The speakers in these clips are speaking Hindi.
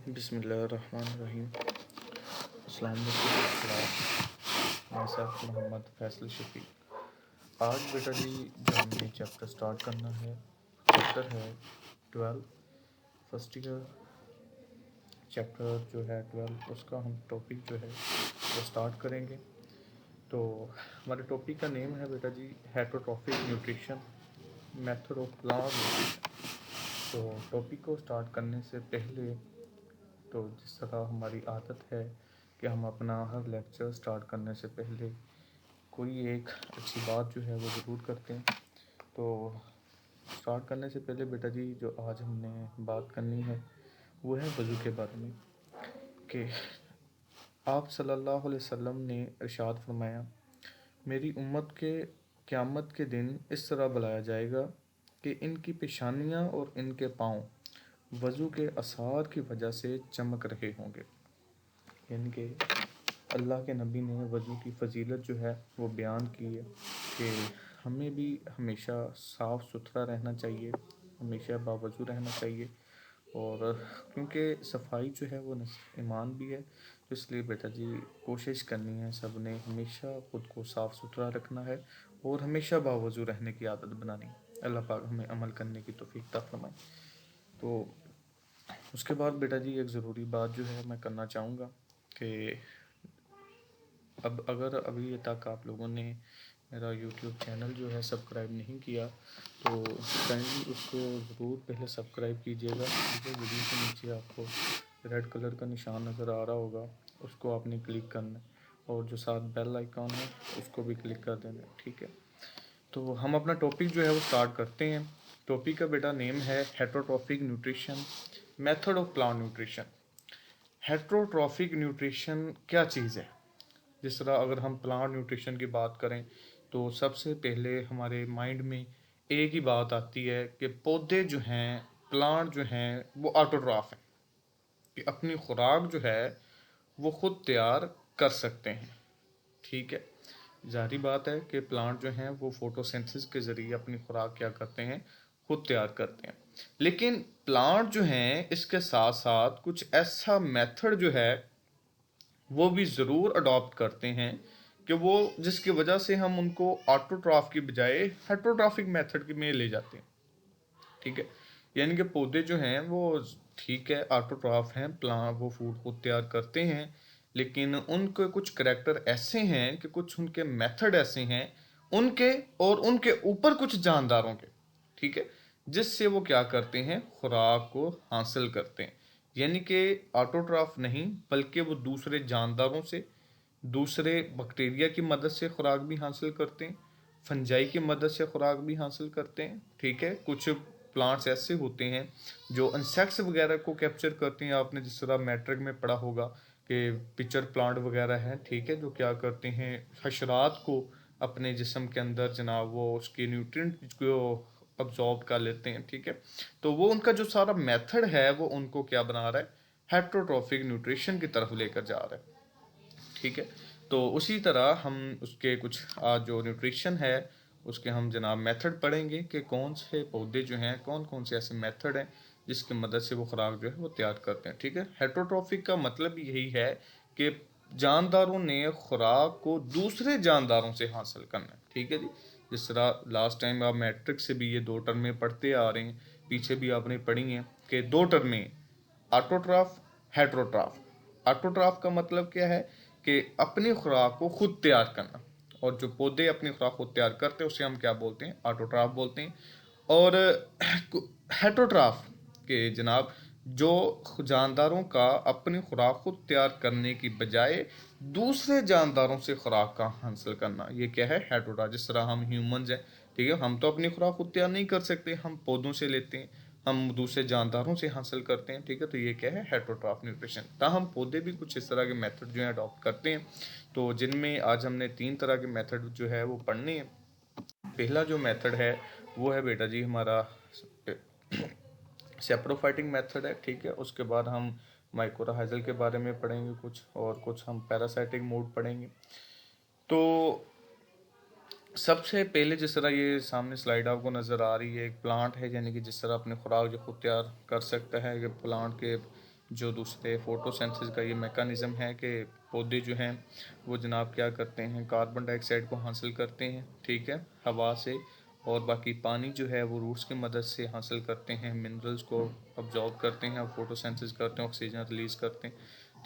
बिस्मिल्लाहिर्रहमानिर्रहीम। अस्सलाम वालेकुम। मैं सर मोहम्मद फैसल शफीक। आज बेटा जी जो हमने चैप्टर स्टार्ट करना है, चैप्टर है 12 फर्स्ट ईयर। चैप्टर जो है 12 उसका हम टॉपिक जो है वो स्टार्ट करेंगे। तो हमारे टॉपिक का नेम है बेटा जी heterotrophic nutrition, method of plant nutrition. तो टॉपिक को स्टार्ट करने से पहले तो जिस तरह हमारी आदत है कि हम अपना हर लेक्चर स्टार्ट करने से पहले कोई एक अच्छी बात जो है वो ज़रूर करते हैं। तो स्टार्ट करने से पहले बेटा जी जो आज हमने बात करनी है वो है वज़ू के बारे में कि आप सल्लल्लाहु अलैहि वसल्लम ने इरशाद फरमाया, मेरी उम्मत के क़यामत के दिन इस तरह बुलाया जाएगा कि इनकी पेशानियाँ और इनके पाँव वज़ू के आसार की वजह से चमक रहे होंगे। यानी कि अल्लाह के नबी ने वज़ू की फ़जीलत जो है वो बयान की है कि हमें भी हमेशा साफ़ सुथरा रहना चाहिए, हमेशा बावज़ू रहना चाहिए। और क्योंकि सफाई जो है वो ईमान भी है, तो इसलिए बेटा जी कोशिश करनी है सब ने हमेशा ख़ुद को साफ़ सुथरा रखना है और हमेशा बावज़ू रहने की आदत बनानी है। अल्लाह पाक हमें अमल करने की तौफ़ीक अता फ़रमाए। तो उसके बाद बेटा जी एक ज़रूरी बात जो है मैं करना चाहूँगा कि अब अगर अभी तक आप लोगों ने मेरा यूट्यूब चैनल जो है सब्सक्राइब नहीं किया तो काइंडली उसको ज़रूर पहले सब्सक्राइब कीजिएगा। वीडियो के नीचे आपको रेड कलर का निशान नज़र आ रहा होगा, उसको आपने क्लिक करना है और जो साथ बेल आइकॉन है उसको भी क्लिक कर देना है, ठीक है। तो हम अपना टॉपिक जो है वो स्टार्ट करते हैं। टॉपिक का बेटा नेम है heterotrophic nutrition, method of plant nutrition. Heterotrophic nutrition क्या चीज़ है? जिस तरह अगर हम प्लांट न्यूट्रिशन की बात करें तो सबसे पहले हमारे माइंड में एक ही बात आती है कि पौधे जो हैं, प्लांट जो हैं वो ऑटोट्रॉफ हैं, कि अपनी खुराक जो है वो खुद तैयार कर सकते हैं, ठीक है। जारी बात है कि प्लांट जो हैं वो फोटोसिंथेसिस के ज़रिए अपनी खुराक क्या करते हैं, खुद तैयार करते हैं। लेकिन प्लांट जो हैं इसके साथ साथ कुछ ऐसा मेथड जो है वो भी ज़रूर अडॉप्ट करते हैं कि वो जिसकी वजह से हम उनको ऑटोट्रॉफ की बजाय हेटरोट्रॉफिक मेथड में ले जाते हैं, ठीक है। यानी कि पौधे जो हैं वो ठीक है ऑटोट्रॉफ हैं, प्लांट वो फूड को तैयार करते हैं, लेकिन उनके कुछ करैक्टर ऐसे हैं कि कुछ उनके मेथड ऐसे हैं उनके और उनके ऊपर कुछ जानदारों के, ठीक है, जिससे वो क्या करते हैं, खुराक को हासिल करते हैं। यानी कि ऑटोट्रॉफ नहीं बल्कि वो दूसरे जानदारों से, दूसरे बैक्टीरिया की मदद से खुराक भी हासिल करते हैं, फंजाई की मदद से खुराक भी हासिल करते हैं, ठीक है। कुछ प्लांट्स ऐसे होते हैं जो इंसेक्ट्स वगैरह को कैप्चर करते हैं। आपने जिस तरह मैट्रिक में पढ़ा होगा कि पिचर प्लांट वगैरह हैं, ठीक है, जो क्या करते हैं, हशरात को अपने जिस्म के अंदर जनाब वो उसके न्यूट्रिएंट को अब्जॉर्ब कर लेते हैं, ठीक है। तो वो उनका जो सारा मेथड है वो उनको क्या बना रहा है, हेटरोट्रॉफिक न्यूट्रिशन की तरफ लेकर जा रहा है, ठीक है। तो उसी तरह हम उसके कुछ आज जो न्यूट्रिशन है उसके हम जनाब मेथड पढ़ेंगे कि कौन से पौधे जो हैं, कौन कौन से ऐसे मेथड हैं जिसकी मदद से वो खुराक जो है वो तैयार करते हैं, ठीक है। हेटरोट्रॉफिक का मतलब यही है कि जानदारों ने खुराक को दूसरे जानदारों से हासिल करना है, ठीक है जी। जिस तरह लास्ट टाइम आप मैट्रिक से भी ये दो टर्में पढ़ते आ रहे हैं, पीछे भी आपने पढ़ी हैं कि दो टर्में, ऑटोट्रॉफ, हेटरोट्रॉफ। ऑटोट्रॉफ का मतलब क्या है कि अपनी खुराक को खुद तैयार करना, और जो पौधे अपनी खुराक खुद तैयार करते हैं उसे हम क्या बोलते हैं, ऑटोट्रॉफ बोलते हैं। और हेटरोट्रॉफ के जनाब जो जानदारों का अपनी खुराक खुद तैयार करने की बजाय दूसरे जानदारों से खुराक का हासिल करना, ये क्या है, हेटरोट्रॉफ। जिस तरह हम ह्यूमंस हैं, ठीक है, हम तो अपनी खुराक खुद तैयार नहीं कर सकते, हम पौधों से लेते हैं, हम दूसरे जानदारों से हासिल करते हैं, ठीक है। तो ये क्या है, हेटरोट्रॉफ न्यूट्रिशन। ताहम पौधे भी कुछ इस तरह के मेथड जो है अडॉप्ट करते हैं, तो जिनमें आज हमने 3 तरह के मेथड जो है वो पढ़ने हैं। पहला जो मेथड है वो है बेटा जी हमारा सेप्रोफाइटिक मेथड है, ठीक है। उसके बाद हम माइकोराइजल के बारे में पढ़ेंगे कुछ, और कुछ हम पैरासाइटिक मोड पढ़ेंगे। तो सबसे पहले जिस तरह ये सामने स्लाइड आपको नज़र आ रही है, एक प्लांट है, यानी कि जिस तरह अपने खुराक जो खुद तैयार कर सकता है, कि प्लांट के जो दूसरे फोटोसिंथेसिस का ये मैकेनिज़्म है कि पौधे जो हैं वो जनाब क्या करते हैं, कार्बन डाइऑक्साइड को हासिल करते हैं, ठीक है, हवा से, और बाकी पानी जो है वो रूट्स की मदद से हासिल करते हैं, मिनरल्स को अब्जॉर्ब करते हैं और फोटोसिंथेसिस करते हैं, ऑक्सीजन रिलीज़ करते हैं,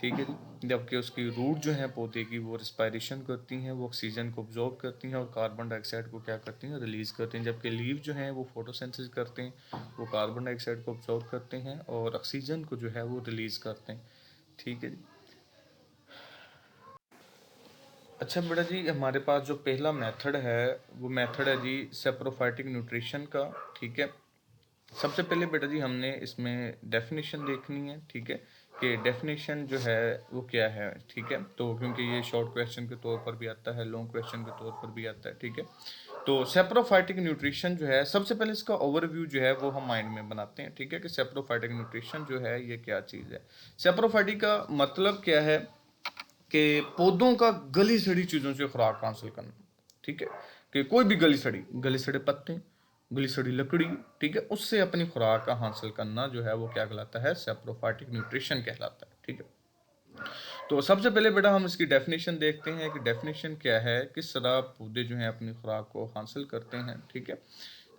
ठीक है जी। जबकि उसकी रूट जो है पौधे की वो रिस्पायरेशन करती हैं, वो ऑक्सीजन को अब्जॉर्ब करती हैं और कार्बन डाइऑक्साइड को क्या करती हैं, रिलीज़ करती हैं। जबकि लीव जो हैं वो फोटोसिंथेसिस करते हैं, वो कार्बन डाइऑक्साइड को अब्जॉर्ब करते हैं और ऑक्सीजन को जो है वो रिलीज़ करते हैं, ठीक है जी। अच्छा बेटा जी, हमारे पास जो पहला मेथड है वो मेथड है जी सेप्रोफाइटिक न्यूट्रिशन का, ठीक है। सबसे पहले बेटा जी हमने इसमें डेफिनेशन देखनी है, ठीक है, कि डेफिनेशन जो है वो क्या है, ठीक है। तो क्योंकि ये शॉर्ट क्वेश्चन के तौर पर भी आता है, लॉन्ग क्वेश्चन के तौर पर भी आता है, ठीक है। तो सेप्रोफाइटिक न्यूट्रिशन जो है, सबसे पहले इसका ओवरव्यू जो है वो हम माइंड में बनाते हैं, ठीक है, कि सेप्रोफाइटिक न्यूट्रिशन जो है ये क्या चीज़ है। सेप्रोफाइटिक का मतलब क्या है कि पौधों का गली सड़ी चीज़ों से खुराक हासिल करना, ठीक है, कि कोई भी गली सड़े पत्ते, गली सड़ी लकड़ी, ठीक है, उससे अपनी खुराक का हासिल करना जो है वो क्या कहलाता है, सेप्रोफाइटिक न्यूट्रिशन कहलाता है, ठीक है। तो सबसे पहले बेटा हम इसकी डेफिनेशन देखते हैं कि डेफिनेशन क्या है, किस तरह पौधे जो हैं अपनी खुराक को हासिल करते हैं, ठीक है।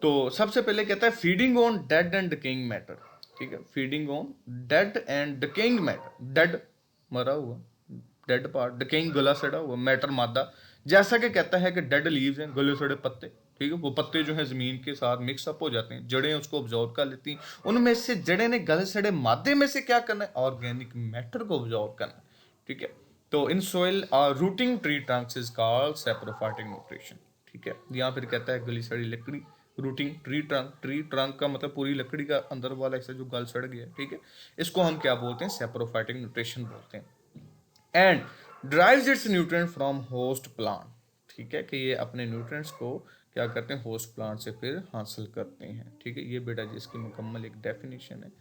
तो सबसे पहले कहता है feeding on dead and decaying matter, ठीक है, feeding on dead and decaying matter, dead मरा हुआ, डेड पार्ट, डिकेइंग गला सड़ा हुआ, मैटर मादा, जैसा कि कहता है कि डेड लीव्स हैं, गले सड़े पत्ते, ठीक है, वो पत्ते जो है जमीन के साथ मिक्स अप हो जाते हैं, जड़ें उसको ऑब्जॉर्व कर लेती हैं, उनमें से जड़ें ने गले सड़े मादे में से क्या करना है, ऑर्गेनिक मैटर को ऑब्जॉर्व करना है, ठीक है। तो in soil routing tree Trunks is called saprophytic nutrition, ठीक है। यहाँ फिर कहता है गली सड़ी लकड़ी, रूटिंग ट्री ट्रंक का मतलब पूरी लकड़ी का अंदर वाला हिस्सा जो गल सड़ गया, ठीक है, इसको हम क्या बोलते हैं, सेप्रोफाइटिक न्यूट्रिशन बोलते हैं। And drives it's nutrient from host plant, ठीक है, कि ये अपने न्यूट्रिएंट्स को क्या करते हैं, होस्ट प्लांट से फिर हासिल करते हैं, ठीक है। ये बेटा जी इसकी मुकम्मल एक डेफिनेशन है।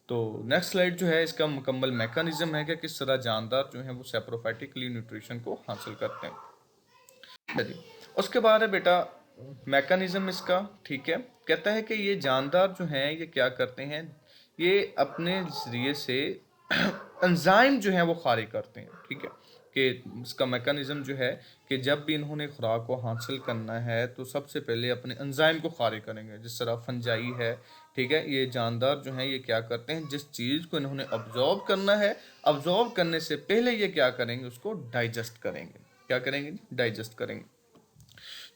तो नेक्स्ट स्लाइड जो है इसका मुकम्मल मैकेनिज्म है कि किस तरह जानदार जो है वो सेप्रोफाइटिकली न्यूट्रिशन को हासिल करते हैं जी। उसके बाद है बेटा मैकेनिज्म इसका, ठीक है, कहता है कि ये जानदार जो हैं ये क्या करते हैं, ये अपने जरिए से एंजाइम जो है वो खारिज करते हैं, ठीक है, कि इसका मैकेनिज्म जो है कि जब भी इन्होंने खुराक को हासिल करना है तो सबसे पहले अपने एंजाइम को खारिज करेंगे, जिस तरह फंजाई है, ठीक है, ये जानदार जो हैं ये क्या करते हैं, जिस चीज़ को इन्होंने ऑब्जॉर्व करना है, ऑब्जॉर्व करने से पहले ये क्या करेंगे, उसको डाइजेस्ट करेंगे, क्या करेंगे, डाइजेस्ट करेंगे।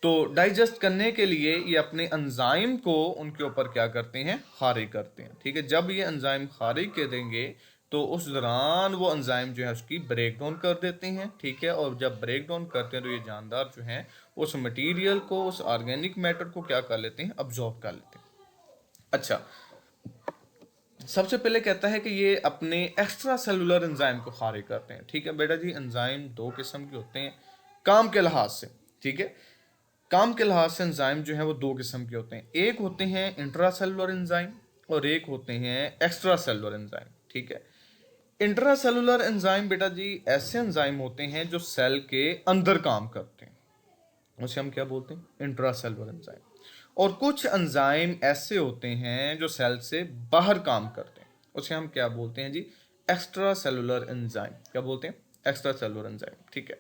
तो डाइजेस्ट करने के लिए ये अपने एंजाइम को उनके ऊपर क्या करते हैं, खारिज करते हैं, ठीक है। जब ये एंजाइम खारिज करेंगे तो उस दौरान वो एंजाइम जो है उसकी ब्रेक डाउन कर देते हैं, ठीक है, और जब ब्रेक डाउन करते हैं तो ये जानदार जो हैं उस मटेरियल को, उस ऑर्गेनिक मैटर को क्या कर लेते हैं, अब्जॉर्ब कर लेते हैं। अच्छा, सबसे पहले कहता है कि ये अपने एक्स्ट्रा सेलुलर एंजाइम को खारिज करते हैं, ठीक है बेटा जी। एंजाइम दो किस्म के होते हैं काम के लिहाज से, ठीक है, काम के लिहाज से एंजाइम जो है वो दो किस्म के होते हैं, एक होते हैं इंट्रा सेलुलर एंजाइम और एक होते हैं एक्स्ट्रा सेलुलर एंजाइम, ठीक है। इंट्रा सेलुलर एंजाइम बेटा जी ऐसे एंजाइम होते हैं जो सेल के अंदर काम करते हैं, उसे हम क्या बोलते हैं, इंट्रा सेलुलर एंजाइम। और कुछ एंजाइम ऐसे होते हैं जो सेल से बाहर काम करते हैं, उसे हम क्या बोलते हैं जी, एक्स्ट्रा सेलुलर एंजाइम, क्या बोलते हैं, एक्स्ट्रा सेलुलर एंजाइम, ठीक है।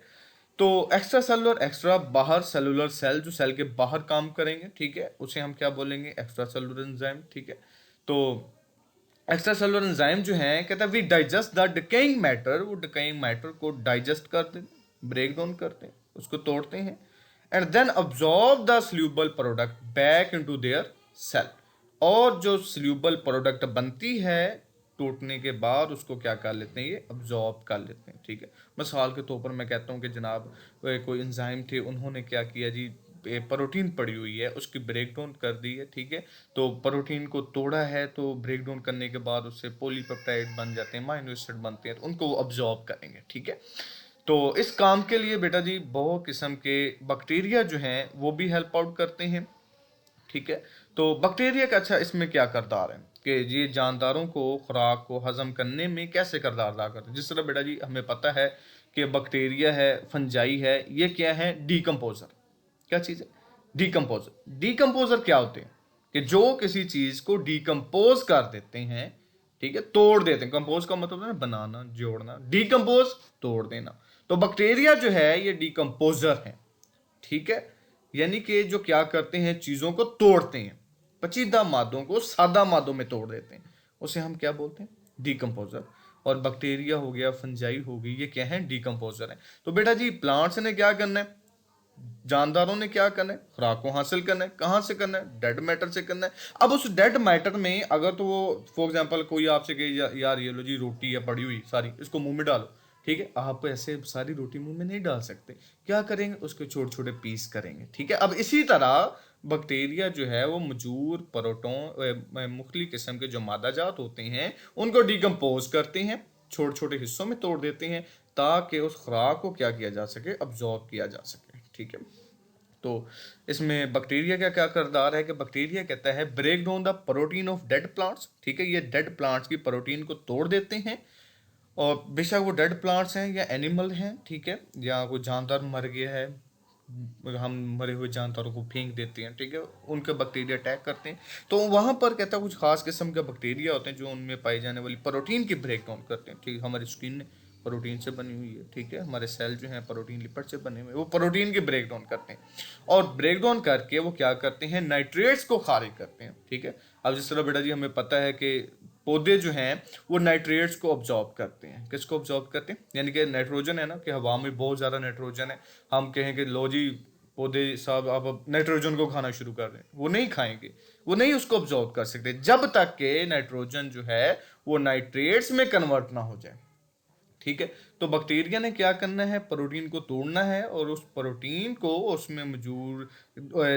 तो एक्स्ट्रा सेलुलर, एक्स्ट्रा बाहर, सेलुलर सेल जो सेल के बाहर काम करेंगे, ठीक है, उसे हम क्या बोलेंगे, एक्स्ट्रा सेलुलर एंजाइम, ठीक है। तो एक्स्ट्रा सेलुलर एंजाइम जो है कहता है we digest the decaying matter, वो डिकेइंग मैटर को डाइजेस्ट करते हैं, ब्रेक डाउन करते हैं, उसको तोड़ते हैं, and then absorb the soluble product back into their cell, और जो सल्यूबल प्रोडक्ट बनती है टूटने के बाद उसको क्या कर लेते हैं, ये अब्जॉर्ब कर लेते हैं, ठीक है। मिसाल के तौर पर मैं कहता हूँ कि जनाब कोई एंजाइम थे, उन्होंने क्या किया जी, प्रोटीन पड़ी हुई है उसकी ब्रेक डाउन कर दी है, ठीक है। तो प्रोटीन को तोड़ा है तो ब्रेक डाउन करने के बाद उससे पॉलीपेप्टाइड बन जाते हैं, अमीनो एसिड बनते हैं, तो उनको वो अब्जॉर्ब करेंगे, ठीक है। तो इस काम के लिए बेटा जी बहुत किस्म के बैक्टीरिया जो हैं वो भी हेल्प आउट करते हैं, ठीक है। तो बैक्टीरिया का अच्छा इसमें क्या करदार है कि ये जानदारों को खुराक को हजम करने में कैसे करदार अदा करते हैं। जिस तरह बेटा जी हमें पता है कि बैक्टीरिया है, फंजाई है, ये क्या है, डीकम्पोजर, क्या चीज़ है, डीकम्पोजर। डीकम्पोजर क्या होते हैं कि जो किसी चीज़ को डीकम्पोज कर देते हैं, ठीक है, तोड़ देते हैं। कंपोज का मतलब है बनाना, जोड़ना, डीकंपोज तोड़ देना। तो बैक्टीरिया जो है ये डीकंपोजर है, ठीक है, यानी कि जो क्या करते हैं, चीजों को तोड़ते हैं, पचीदा मादों को सादा मादों में तोड़ देते हैं, उसे हम क्या बोलते हैं, डीकंपोजर। और बैक्टीरिया हो गया, फंजाई हो गई, ये क्या है, डीकंपोजर है। तो बेटा जी प्लांट्स ने क्या करना है, जानदारों ने क्या करना है, खुराक को हासिल करना है, कहां से करना है, डेड मैटर से करना है। अब उस डेड मैटर में अगर तो वो फॉर एग्जांपल कोई आपसे कहे यार ये लो जी रोटी है पड़ी हुई सारी, इसको मुंह में डालो, ठीक है, आप ऐसे सारी रोटी मुंह में नहीं डाल सकते, क्या करेंगे, उसके छोटे छोटे पीस करेंगे, ठीक है। अब इसी तरह बैक्टीरिया जो है वो मजूर प्रोटोन मुख्तलिफ किस्म के जो मादा जात होते हैं उनको डिकम्पोज करते हैं, छोटे छोटे हिस्सों में तोड़ देते हैं, ताकि उस खुराक को क्या किया जा सके, अब्जॉर्ब किया जा सके, ठीक है। तो इसमें बैक्टीरिया का क्या किरदार है कि बैक्टीरिया कहता है break down the protein of dead plants, ठीक है, ये डेड प्लांट्स की प्रोटीन को तोड़ देते हैं। और बेशक वो डेड प्लांट्स हैं या एनिमल हैं, ठीक है, या कोई जानदार मर गया है, हम मरे हुए जानदारों को फेंक देते हैं, ठीक है, उनके बैक्टीरिया अटैक करते हैं। तो वहां पर कहता है कुछ खास किस्म के बैक्टीरिया होते हैं जो उनमें पाई जाने वाली प्रोटीन की ब्रेक डाउन करते हैं, ठीक है, हमारी स्किन प्रोटीन से बनी हुई है, ठीक है, हमारे सेल जो हैं प्रोटीन लिपिड से बने हुए, वो प्रोटीन की ब्रेक डाउन करते हैं। और ब्रेक डाउन करके वो क्या करते हैं, नाइट्रेट्स को खारिज करते हैं, ठीक है। अब जिस तरह बेटा जी हमें पता है कि पौधे जो हैं वो नाइट्रेट्स को ऑब्जॉर्ब करते हैं, किसको ऑब्जॉर्ब करते हैं, यानी कि नाइट्रोजन है ना, कि हवा में बहुत ज़्यादा नाइट्रोजन है, हम कहें कि लो जी पौधे साहब आप अब नाइट्रोजन को खाना शुरू कर दें, वो नहीं खाएंगे, वो नहीं उसको ऑब्जॉर्ब कर सकते जब तक के नाइट्रोजन जो है वो नाइट्रेट्स में कन्वर्ट ना हो जाए, ठीक है। तो बैक्टीरिया ने क्या करना है, प्रोटीन को तोड़ना है और उस प्रोटीन को उसमें मौजूद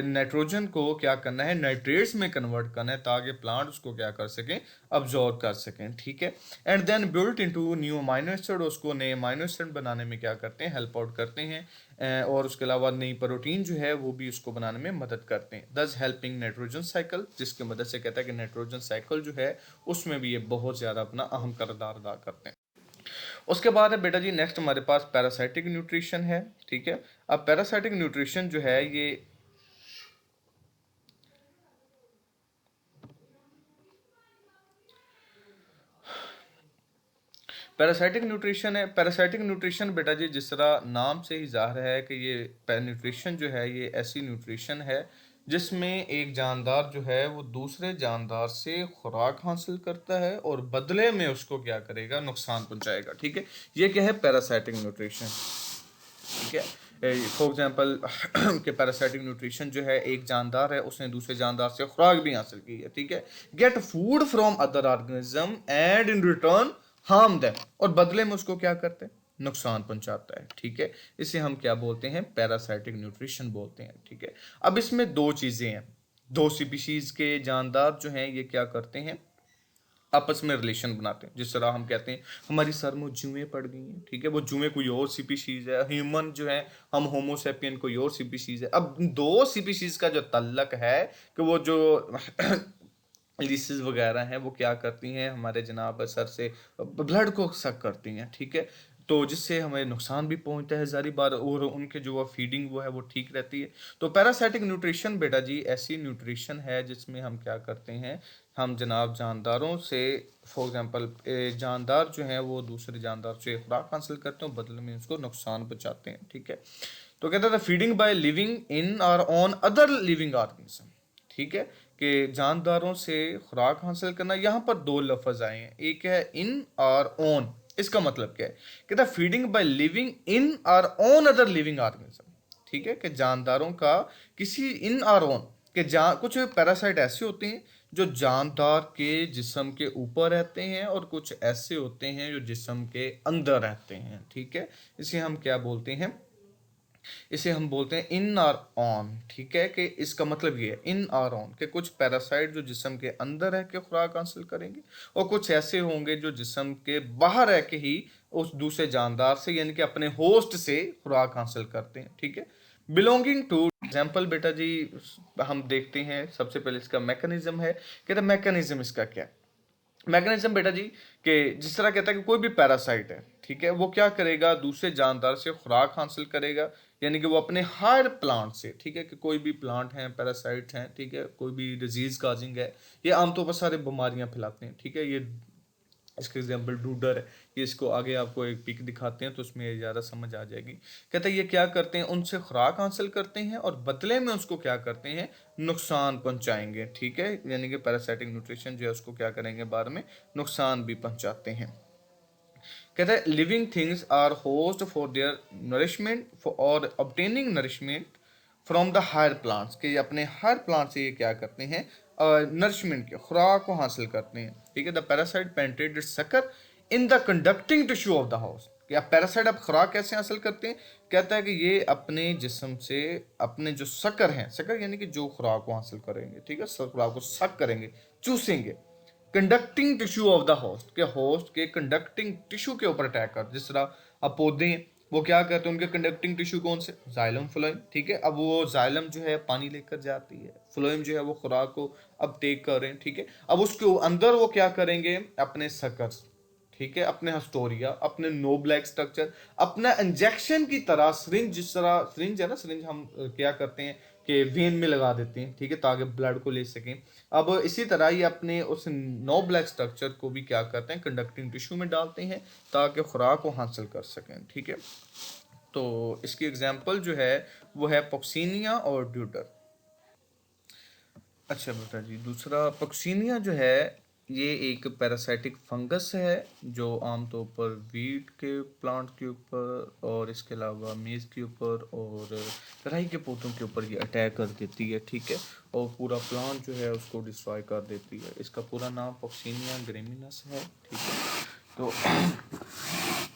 नाइट्रोजन को क्या करना है, नाइट्रेट्स में कन्वर्ट करना है, ताकि प्लांट उसको क्या कर सकें, अब्जॉर्ब कर सकें, ठीक है। And then built into new amino acid, उसको नए अमाइनो एसिड बनाने में क्या करते हैं, हेल्प आउट करते हैं। और उसके अलावा नई प्रोटीन जो है वो भी उसको बनाने में मदद करते हैं, दस हेल्पिंग नाइट्रोजन साइकिल, जिसकी मदद से कहता है कि नाइट्रोजन साइकिल जो है उसमें भी ये बहुत ज़्यादा अपना अहम किरदार अदा करते हैं। उसके बाद है बेटा जी नेक्स्ट हमारे पास पैरासाइटिक न्यूट्रिशन है, ठीक है। अब पैरासाइटिक न्यूट्रिशन जो है ये पैरासाइटिक न्यूट्रिशन है। पैरासाइटिक न्यूट्रिशन बेटा जी जिस तरह नाम से ही जाहिर है कि ये न्यूट्रिशन जो है ये ऐसी न्यूट्रिशन है जिसमें एक जानदार जो है वो दूसरे जानदार से खुराक हासिल करता है और बदले में उसको क्या करेगा, नुकसान पहुंचाएगा, ठीक है। ये क्या है, पैरासाइटिक न्यूट्रिशन, ठीक है। फॉर एग्जाम्पल कि पैरासाइटिक न्यूट्रिशन जो है, एक जानदार है उसने दूसरे जानदार से खुराक भी हासिल की है, ठीक है, get food from other organism and in return harm them, और बदले में उसको क्या करते हैं, नुकसान पहुंचाता है, ठीक है। इसे हम क्या बोलते हैं, पैरासाइटिक न्यूट्रिशन बोलते हैं, ठीक है। अब इसमें दो चीजें हैं, दो स्पीशीज के जानदार जो हैं ये क्या करते हैं, आपस में रिलेशन बनाते हैं। जिस तरह हम कहते हैं हमारी सर में जुएं पड़ गई हैं, ठीक है, वो जुएं कोई और स्पीशीज है, ह्यूमन जो है हम होमोसेपियन कोई और स्पीशीज है। अब दो स्पीशीज का जो तल्लक है कि वो जो लिसिस वगैरह हैं वो क्या करती हैं, हमारे जनाब सर से ब्लड को सक करती हैं, ठीक है, तो जिससे हमें नुकसान भी पहुंचता है सारी बार, और उनके जो फीडिंग वो है वो ठीक रहती है। तो पैरासाइटिक न्यूट्रिशन बेटा जी ऐसी न्यूट्रिशन है जिसमें हम क्या करते हैं, हम जनाब जानदारों से फॉर एग्जांपल जानदार जो हैं वो दूसरे जानदार से खुराक हासिल करते हैं, बदले में उसको नुकसान पहुंचाते हैं, ठीक है। तो कहता था फीडिंग बाय लिविंग इन और ऑन अदर लिविंग ऑर्गेनिज्म, ठीक है, कि जानदारों से खुराक हासिल करना। यहाँ पर दो लफ्ज आए हैं, एक है इन और ऑन। इसका मतलब क्या है, कहता फीडिंग बाय लिविंग इन और ऑन अदर लिविंग ऑर्गेनिज्म, ठीक है, कि जानदारों का किसी इन और ऑन के कुछ पैरासाइट ऐसे होते हैं जो जानदार के जिस्म के ऊपर रहते हैं और कुछ ऐसे होते हैं जो जिस्म के अंदर रहते हैं, ठीक है। इसे हम क्या बोलते हैं, इसे हम बोलते हैं इन और ऑन, ठीक है, कि इसका मतलब ये है इन और ऑन के कुछ पैरासाइट जो जिस्म के अंदर रह के खुराक हासिल करेंगे और कुछ ऐसे होंगे जो जिस्म के बाहर रह के ही उस दूसरे जानदार से यानी कि अपने होस्ट से खुराक हासिल करते हैं, ठीक है। बिलोंगिंग टू एग्जाम्पल बेटा जी हम देखते हैं, सबसे पहले इसका मैकेनिज्म है, कहते हैं मैकेनिज्म इसका क्या है। मैकेनिज्म बेटा जी कि जिस तरह कहता है कि कोई भी पैरासाइट है, ठीक है, वो क्या करेगा, दूसरे जानदार से खुराक हासिल करेगा, यानी कि वो अपने हर प्लांट से, ठीक है, कि कोई भी प्लांट हैं पैरासाइट हैं, ठीक है, कोई भी डिजीज काजिंग है, ये आमतौर पर सारे बीमारियां फैलाते हैं, ठीक है, ये इसका एग्जाम्पल डूडर है, ये इसको आगे आपको एक पिक दिखाते हैं तो उसमें ये ज़्यादा समझ आ जाएगी। कहते हैं ये क्या करते हैं, उनसे खुराक हासिल करते हैं और बदले में उसको क्या करते हैं, नुकसान पहुंचाएंगे। ठीक है, यानी कि पैरासाइटिक न्यूट्रिशन जो है उसको क्या करेंगे, बाद में नुकसान भी पहुंचाते हैं। कहता है living things are host for their nourishment और obtaining nourishment from the higher plants, के अपने हायर प्लांट से ये क्या करते हैं, नरिशमेंट के खुराक को हासिल करते हैं। ठीक है, the parasite penetrated sucker in the conducting tissue of the house. कि अब पैरासाइट अब खुराक कैसे हासिल करते हैं, कहता है कि ये अपने जिस्म से अपने जो सकर हैं, सकर यानी कि जो खुराक को हासिल करेंगे, ठीक है, खुराक को सक करेंगे, चूसेंगे, conducting tissue of the host के कंडक्टिंग टिश्यू के ऊपर अटैक कर। जिस तरह अब पौधे हैं वो क्या करते हैं, उनके कंडक्टिंग टिश्यू कौन से, जाइलम फ्लोएम। ठीक है, अब वो जाइलम जो है पानी लेकर जाती है, फ्लोएम जो है वो खुराक को अब टेक कर रहे हैं। ठीक है, अब उसके अंदर वो क्या करेंगे, अपने सकर्स, ठीक है, अपने हस्टोरिया, अपने नो ब्लैक स्ट्रक्चर, अपना इंजेक्शन की तरह सिरिंज, जिस तरह सिरिंज है ना, सिरिंज हम क्या करते हैं कि वेन में लगा देते हैं, ठीक है, ताकि ब्लड को ले सकें। अब इसी तरह ये अपने उस नो ब्लैक स्ट्रक्चर को भी क्या करते हैं, कंडक्टिंग टिश्यू में डालते हैं ताकि खुराक को हासिल कर सकें। ठीक है, तो इसकी एग्जांपल जो है वो है पॉक्सीनिया और ड्यूटर। अच्छा बेटा जी, दूसरा पॉक्सीनिया जो है ये एक पैरासाइटिक फंगस है जो आमतौर पर वीट के प्लांट के ऊपर और इसके अलावा मेज़ के ऊपर और राई के पौधों के ऊपर ये अटैक कर देती है। ठीक है, और पूरा प्लांट जो है उसको डिस्ट्रॉय कर देती है। इसका पूरा नाम पॉक्सीनिया ग्रेमिनस है। ठीक है, तो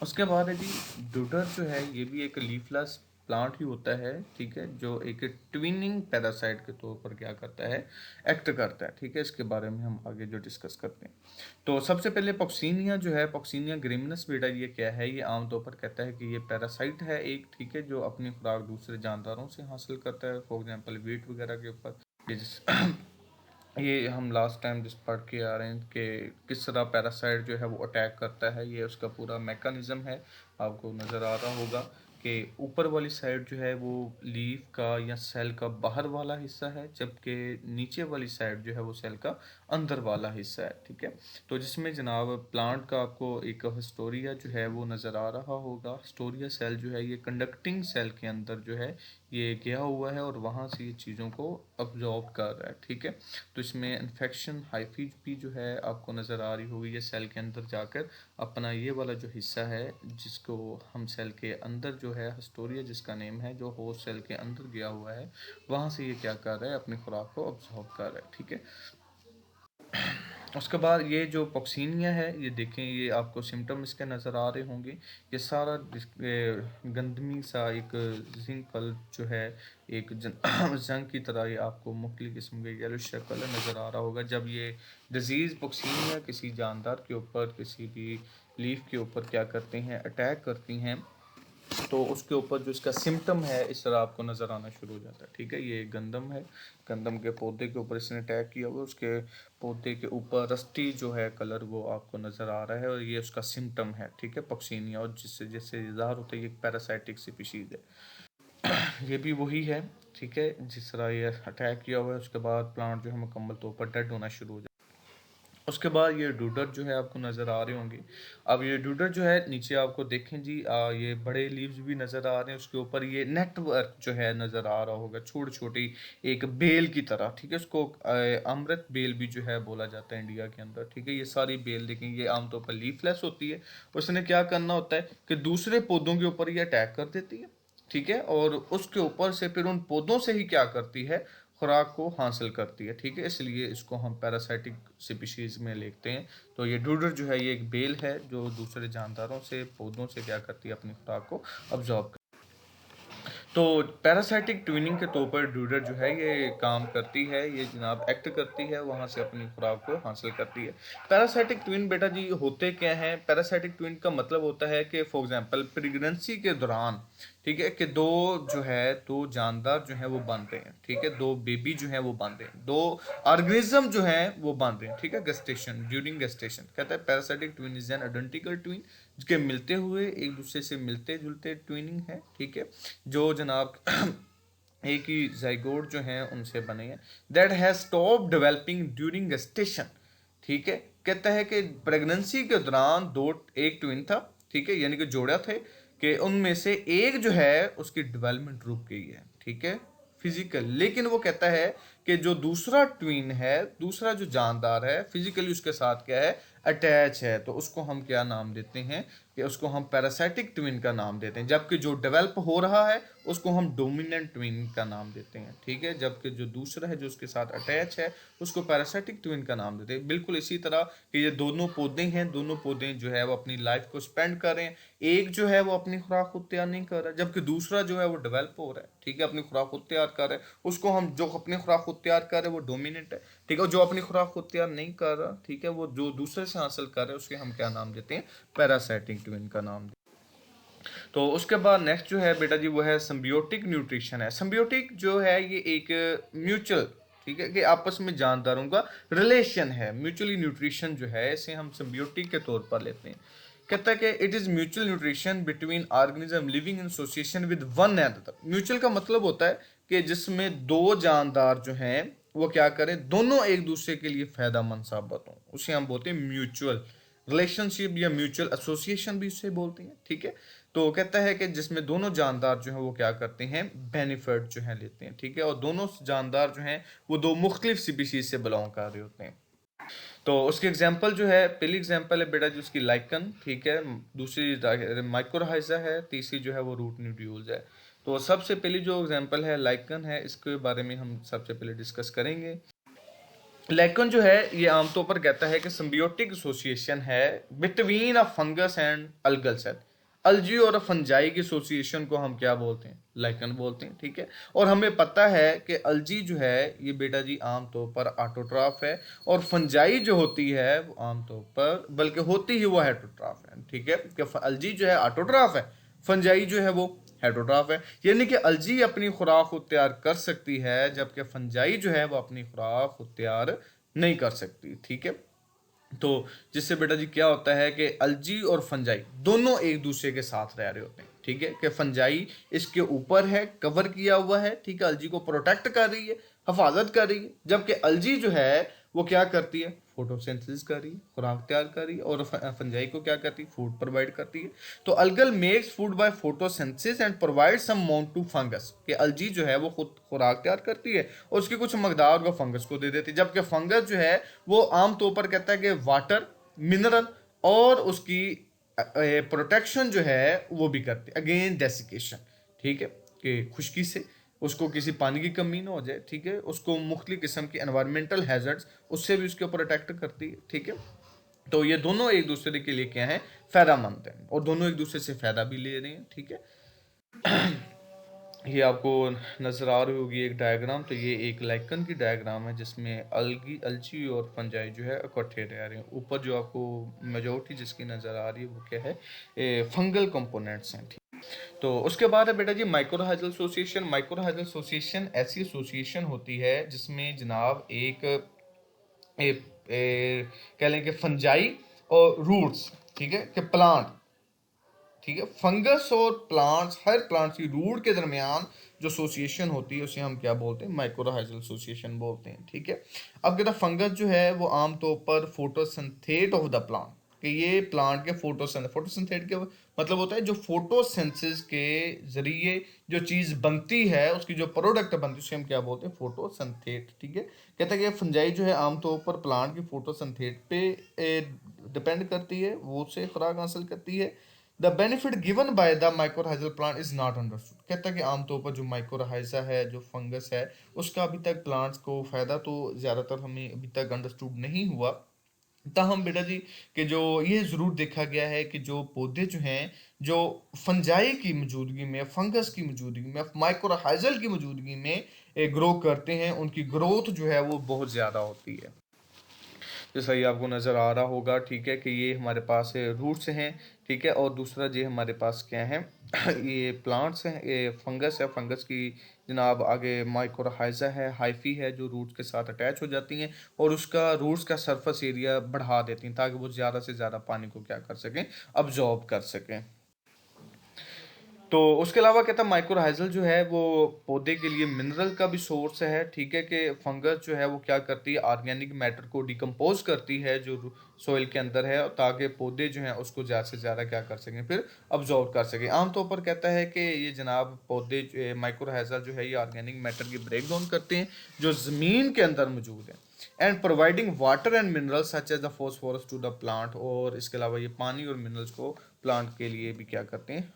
उसके बाद है जी ड्यूडर जो है ये भी एक लीफलेस प्लांट ही होता है। ठीक है, जो एक ट्विनिंग पैरासाइट के तौर पर क्या करता है, एक्ट करता है। ठीक है, इसके बारे में हम आगे जो डिस्कस करते हैं। तो सबसे पहले पॉक्सीनिया जो है, पॉक्सीनिया ग्रेमिनस बेटा ये क्या है, ये आमतौर पर कहता है कि ये पैरासाइट है एक, ठीक है, जो अपनी खुराक दूसरे जानदारों से हासिल करता है, फॉर एग्जाम्पल वीट वगैरह के ऊपर। ये हम लास्ट टाइम जिस पढ़ के आ रहे हैं कि किस तरह पैरासाइट जो है वो अटैक करता है, ये उसका पूरा मैकेनिज्म है, आपको नज़र आ रहा होगा कि ऊपर वाली साइड जो है वो लीफ का या सेल का बाहर वाला हिस्सा है, जबकि नीचे वाली साइड जो है वो सेल का अंदर वाला हिस्सा है। ठीक है, तो जिसमें जनाब प्लांट का आपको एक हिस्टोरिया जो है वो नज़र आ रहा होगा। हिस्टोरिया सेल जो है ये कंडक्टिंग सेल के अंदर जो है ये गया हुआ है और वहाँ से ये चीज़ों को अब्जॉर्ब कर रहा है। ठीक है, तो इसमें इन्फेक्शन हाइफी भी जो है आपको नज़र आ रही होगी, ये सेल के अंदर जाकर अपना ये वाला जो हिस्सा है जिसको हम सेल के अंदर जो है हिस्टोरिया जिसका नेम है, जो होस्ट सेल के अंदर गया हुआ है, वहाँ से ये क्या कर रहा है, अपनी खुराक को अब्जॉर्ब कर रहा है। ठीक है, उसके बाद ये जो पॉक्सीनिया है, ये देखें, ये आपको सिम्टम इसके नज़र आ रहे होंगे। ये सारा गंदमी सा एक जिंक कलर जो है, एक जंग की तरह ये आपको मुख्तलिफ किस्म के येलो कलर नज़र आ रहा होगा। जब ये डिजीज़ पॉक्सीनिया किसी जानदार के ऊपर, किसी भी लीफ के ऊपर क्या करते हैं, अटैक करती हैं, तो उसके ऊपर जो इसका सिम्टम है इस तरह आपको नज़र आना शुरू हो जाता है। ठीक है, ये गंदम है, गंदम के पौधे के ऊपर इसने अटैक किया हुआ, उसके पौधे के ऊपर रस्टी जो है कलर वो आपको नज़र आ रहा है और ये उसका सिम्टम है। ठीक है, पॉक्सीनिया, और जिससे जिससे ज़ाहिर होता है ये एक पैरासाइटिक स्पीशीज़ है। ये भी वही है। ठीक है, जिस तरह ये अटैक किया हुआ है उसके बाद प्लांट जो है मुकम्मल तौर पर डेड होना शुरू हो जाता है। उसके बाद ये डूडर जो है आपको नज़र आ रहे होंगे। अब ये डूडर जो है नीचे आपको देखें जी, ये बड़े लीव्स भी नज़र आ रहे हैं, उसके ऊपर ये नेटवर्क जो है नज़र आ रहा होगा, छोटी छोटी एक बेल की तरह। ठीक है, उसको अमृत बेल भी जो है बोला जाता है इंडिया के अंदर। ठीक है, ये सारी बेल देखें, ये आमतौर पर लीफलेस होती है। उसने क्या करना होता है कि दूसरे पौधों के ऊपर ये अटैक कर देती है। ठीक है, और उसके ऊपर से फिर उन पौधों से ही क्या करती है, खुराक को हासिल करती है। ठीक है, इसलिए इसको हम पैरासाइटिक स्पीशीज में लेते हैं। तो ये डूडर जो है ये एक बेल है जो दूसरे जानदारों से, पौधों से क्या करती है, अपनी खुराक को अब्जॉर्ब करती है। तो पैरासाइटिक ट्विनिंग के तौर पर डूडर जो है ये काम करती है, ये जनाब एक्ट करती है, वहाँ से अपनी खुराक को हासिल करती है। पैरासाइटिक ट्विन बेटा जी होते क्या हैं, पैरासाइटिक ट्विन का मतलब होता है कि फॉर एग्जांपल प्रेगनेंसी के दौरान, ठीक है, कि दो जानदार जो हैं वो बनते हैं। ठीक है, दो बेबी जो हैं वो बनते हैं, दो ऑर्गेनिज्म जो हैं वो बनते हैं। ठीक है, गेस्टेशन, ड्यूरिंग गेस्टेशन कहता है parasitic twin is an identical twin, जिसके मिलते हुए एक दूसरे से मिलते जुलते ट्विनिंग है। ठीक है, जो जनाब एक ही जाइगोट जो हैं उनसे बने हैं, that has stop developing during gestation. ठीक है, कहता है कि प्रेगनेंसी के दौरान एक ट्विन था, ठीक है, यानी कि जोड़ा थे, कि उनमें से एक जो है उसकी डेवलपमेंट रुक गई है, ठीक है, फिजिकल, लेकिन वो कहता है कि जो दूसरा ट्विन है, दूसरा जो जानदार है, फिजिकली उसके साथ क्या है, अटैच है, तो उसको हम क्या नाम देते हैं, कि उसको हम पैरासाइटिक ट्विन का नाम देते हैं। जबकि जो डेवलप हो रहा है उसको हम डोमिनेंट ट्विन का नाम देते हैं, ठीक है, जबकि जो दूसरा है जो उसके साथ अटैच है उसको पैरासाइटिक ट्विन का नाम देते हैं। बिल्कुल इसी तरह कि ये दोनों पौधे हैं, दोनों पौधे जो है वो अपनी लाइफ को स्पेंड कर रहे हैं। एक जो है वो अपनी खुराक खुद तैयार नहीं कर रहा, जबकि दूसरा जो है वो डेवलप हो रहा है, ठीक है, अपनी खुराक खुद तैयार कर रहा है। उसको हम, जो अपनी खुराक खुद तैयार कर रहे हैं वो डोमिनेंट है, ठीक है, जो अपनी खुराक खुद तैयार नहीं कर रहा, ठीक है, वो जो दूसरे से हासिल कर रहे हैं उसके हम क्या नाम देते हैं, पैरासाइटिक ट्विन का नाम देते हैं। तो उसके बाद नेक्स्ट जो है बेटा जी वो है सिम्बियोटिक न्यूट्रिशन है। सिम्बियोटिक जो है ये एक म्यूचुअल, ठीक है, कि आपस में जानदारों का रिलेशन है। म्यूचुअली न्यूट्रिशन जो है इसे हम सिम्बियोटिक के तौर पर लेते हैं। कहता है कि it is mutual nutrition between organism living in association with one another. Mutual का मतलब होता है कि जिसमें दो जानदार जो हैं वो क्या करें, दोनों एक दूसरे के लिए फायदेमंद साबित हों, उसे हम बोलते हैं म्यूचुअल रिलेशनशिप या म्यूचुअल एसोसिएशन भी इसे बोलते हैं, ठीक है। तो कहता है कि जिसमें दोनों जानदार जो है वो क्या करते हैं, बेनिफिट जो है लेते हैं, ठीक है, और दोनों जानदार जो हैं वो दो मुख्तलिफ स्पीशीज से बिलोंग कर रहे होते हैं। तो उसकी एग्जांपल जो है, पहली एग्जांपल है बेटा जो उसकी लाइकन, ठीक है, दूसरी माइक्रोराइजा है, तीसरी जो है वो रूट न्यूड्यूल्स है। तो सबसे पहली जो एग्जांपल है लाइकन है, इसके बारे में हम सबसे पहले डिस्कस करेंगे। लाइकन जो है ये आमतौर पर कहता है कि सिम्बियोटिक एसोसिएशन है between a fungus and algal cell. Algae और फंजाई की एसोसिएशन को हम क्या बोलते हैं, लाइकन बोलते हैं, ठीक है। और हमें पता है कि अलजी जो है ये बेटा जी आमतौर पर ऑटोट्रॉफ है, और फंजाई जो होती है वो आमतौर पर, बल्कि होती ही वो हेटरोट्रॉफ है, ठीक है, कि अलजी जो है ऑटोट्रॉफ है, फंजाई जो है वो हेटरोट्रॉफ है। यानी कि अलजी अपनी खुराक खुद तैयार कर सकती है, जबकि फंजाई जो है वो अपनी खुराक खुद तैयार नहीं कर सकती, ठीक है। तो जिससे बेटा जी क्या होता है कि अलजी और फंजाई दोनों एक दूसरे के साथ रह रहे होते हैं, ठीक है, कि फंजाई इसके ऊपर है, कवर किया हुआ है, ठीक है, अलजी को प्रोटेक्ट कर रही है, हिफाजत कर रही है, जबकि अलजी जो है वो क्या करती है, फोटोसिंथेसिस कर रही है, खुराक तैयार कर रही है, और फंजाई को क्या करती है, फूड प्रोवाइड करती है। तो algal makes food by photosynthesis and provide some amount to fungus, कि अलजी जो है वो खुद खुराक तैयार करती है और उसकी कुछ मकदार को फंगस को दे देती है, जबकि फंगस जो है वो आमतौर पर कहता है कि वाटर, मिनरल और उसकी प्रोटेक्शन जो है वो भी करती है अगेन डेसिकेशन, ठीक है, कि खुश्की से उसको किसी पानी की कमी ना हो जाए, ठीक है, उसको मुख्तलिफ किस्म की एनवायरमेंटल हैजर्ड्स उससे भी उसके प्रोटेक्ट करती है, ठीक है। तो ये दोनों एक दूसरे के लिए क्या है, फायदेमंद है, और दोनों एक दूसरे से फायदा भी ले रहे हैं, ठीक है। ये आपको नज़र आ रही होगी एक डायग्राम, तो ये एक लाइकन की डायग्राम है जिसमें अलजी और फंजाई जो है इकट्ठे रह रहे हैं। ऊपर जो आपको मेजोरिटी जिसकी नज़र आ रही है वो क्या है, फंगल कंपोनेंट्स हैं, ठीक। तो उसके बाद है बेटा जी माइक्रोहाइजल एसोसिएशन। माइक्रोहाइजल एसोसिएशन ऐसी एसोसिएशन होती है जिसमें जनाब एक कह लें कि फंजाई और रूट्स, ठीक है, कि प्लांट, ठीक है, फंगस और प्लांट्स, हर प्लांट्स की रूट के दरमियान जो एसोसिएशन होती है उसे हम क्या बोलते हैं, माइक्रोहाइजल एसोसिएशन बोलते हैं, ठीक है। अब कहता फंगस जो है वो आमतौर पर फोटोसिंथेट ऑफ द प्लांट, कि ये प्लांट के फोटोसिंथेट के मतलब होता है जो फोटोसिंथेसिस के जरिए जो चीज़ बनती है, उसकी जो प्रोडक्ट बनती है उसे हम क्या बोलते हैं, फोटोसिंथेट, ठीक है। कहता है कि फंजाई जो है आमतौर पर प्लांट की फोटोसिंथेट पे डिपेंड करती है, वो उससे खुराक हासिल करती है। The benefit given by the mycorrhizal plant is not understood. कहता है कि आमतौर पर जो माइक्रोहाइजा है, जो फंगस है, उसका अभी तक प्लांट्स को फायदा तो ज़्यादातर हमें अभी तक अंडरस्टूड नहीं हुआ। ताहम बेटा जी कि जो ये ज़रूर देखा गया है कि जो पौधे जो हैं, जो फंजाई की मौजूदगी में, फंगस की मौजूदगी में, माइक्रोहाइजल की मौजूदगी में ग्रो करते हैं, उनकी ग्रोथ जो है वो बहुत ज़्यादा होती है, जैसा ये आपको नज़र आ रहा होगा, ठीक है, कि ये हमारे पास रूट्स हैं, ठीक है, और दूसरा ये हमारे पास क्या है ये प्लांट्स हैं, ये फंगस है, फंगस की जनाब आगे माइक्रोहाइजा है, हाइफी है, जो रूट्स के साथ अटैच हो जाती हैं और उसका रूट्स का सरफेस एरिया बढ़ा देती हैं ताकि वो ज़्यादा से ज़्यादा पानी को क्या कर सकें, अब्जॉर्ब कर सकें। तो उसके अलावा कहता है माइक्रोराइजल जो है वो पौधे के लिए मिनरल का भी सोर्स है, ठीक है, कि फंगस जो है वो क्या करती है, ऑर्गेनिक मैटर को डिकम्पोज करती है जो सोइल के अंदर है, ताकि पौधे जो हैं उसको ज़्यादा से ज़्यादा क्या कर सकें, फिर अब्जॉर्व कर सकें। आमतौर पर कहता है कि ये जनाब पौधे माइक्रोराइजल जो है ये ऑर्गेनिक मैटर की ब्रेक डाउन करते हैं जो ज़मीन के अंदर मौजूद है, and providing water and minerals such as the phosphorus to the plant, और इसके अलावा ये पानी और मिनरल्स को प्लांट के लिए भी क्या करते हैं।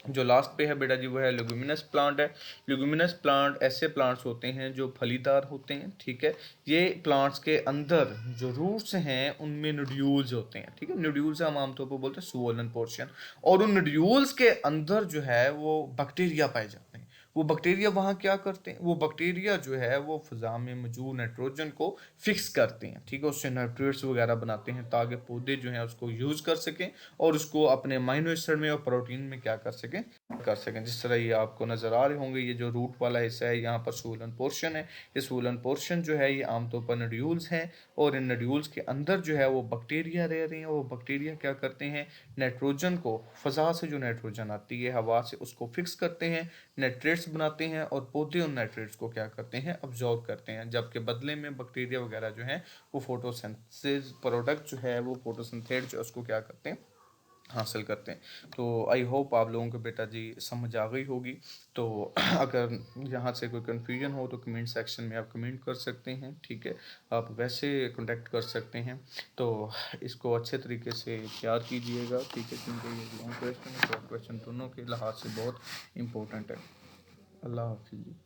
जो लास्ट पे है बेटा जी वो है लेगुमिनस प्लांट है। लेगुमिनस प्लांट ऐसे प्लांट्स होते हैं जो फलीदार होते हैं, ठीक है। ये प्लांट्स के अंदर जो रूट्स हैं उनमें नोड्यूल्स होते हैं, ठीक है। नोड्यूल्स हम आमतौर पर बोलते हैं स्वोलन पोर्शन, और उन नोड्यूल्स के अंदर जो है वो बैक्टीरिया पाए जाते हैं। वो बैक्टीरिया वहाँ क्या करते हैं, वो बैक्टीरिया जो है वो फिजा में मौजूद नाइट्रोजन को फिक्स करते हैं, ठीक है, उससे नाइट्रेट्स वगैरह बनाते हैं ताकि पौधे जो हैं उसको यूज़ कर सकें और उसको अपने अमीनो एसिड में और प्रोटीन में क्या कर सकें। जिस तरह ये आपको नज़र आ रहे होंगे, ये जो रूट वाला हिस्सा है यहाँ पर सूलन पोर्शन है, ये सूलन पोर्शन जो है ये आमतौर पर नोड्यूल्स हैं, और इन नोड्यूल्स के अंदर जो है वो बैक्टीरिया रह रहे हैं। वो बैक्टीरिया क्या करते हैं, नाइट्रोजन को, फ़ज़ा से जो नाइट्रोजन आती है हवा से, उसको फिक्स करते हैं, नाइट्रेट्स बनाते हैं, और पौधे उन नाइट्रेट्स को क्या करते हैं, अब्जॉर्व करते हैं, जबकि बदले में बैक्टीरिया वगैरह जो हैं वो फोटोसिंथेसिस प्रोडक्ट जो है वो फोटोसिंथेट जो उसको क्या करते हैं, हासिल करते हैं। तो आई होप आप लोगों को बेटा जी समझ आ गई होगी। तो अगर यहाँ से कोई कन्फ्यूजन हो तो कमेंट सेक्शन में आप कमेंट कर सकते हैं, ठीक है। आप वैसे कांटेक्ट कर सकते हैं। तो इसको अच्छे तरीके से तैयार कीजिएगा, ठीक है, क्योंकि ये लॉन्ग क्वेश्चन और शॉर्ट क्वेश्चन दोनों के लिहाज से बहुत इंपॉर्टेंट है। अल्लाह हाफिज़।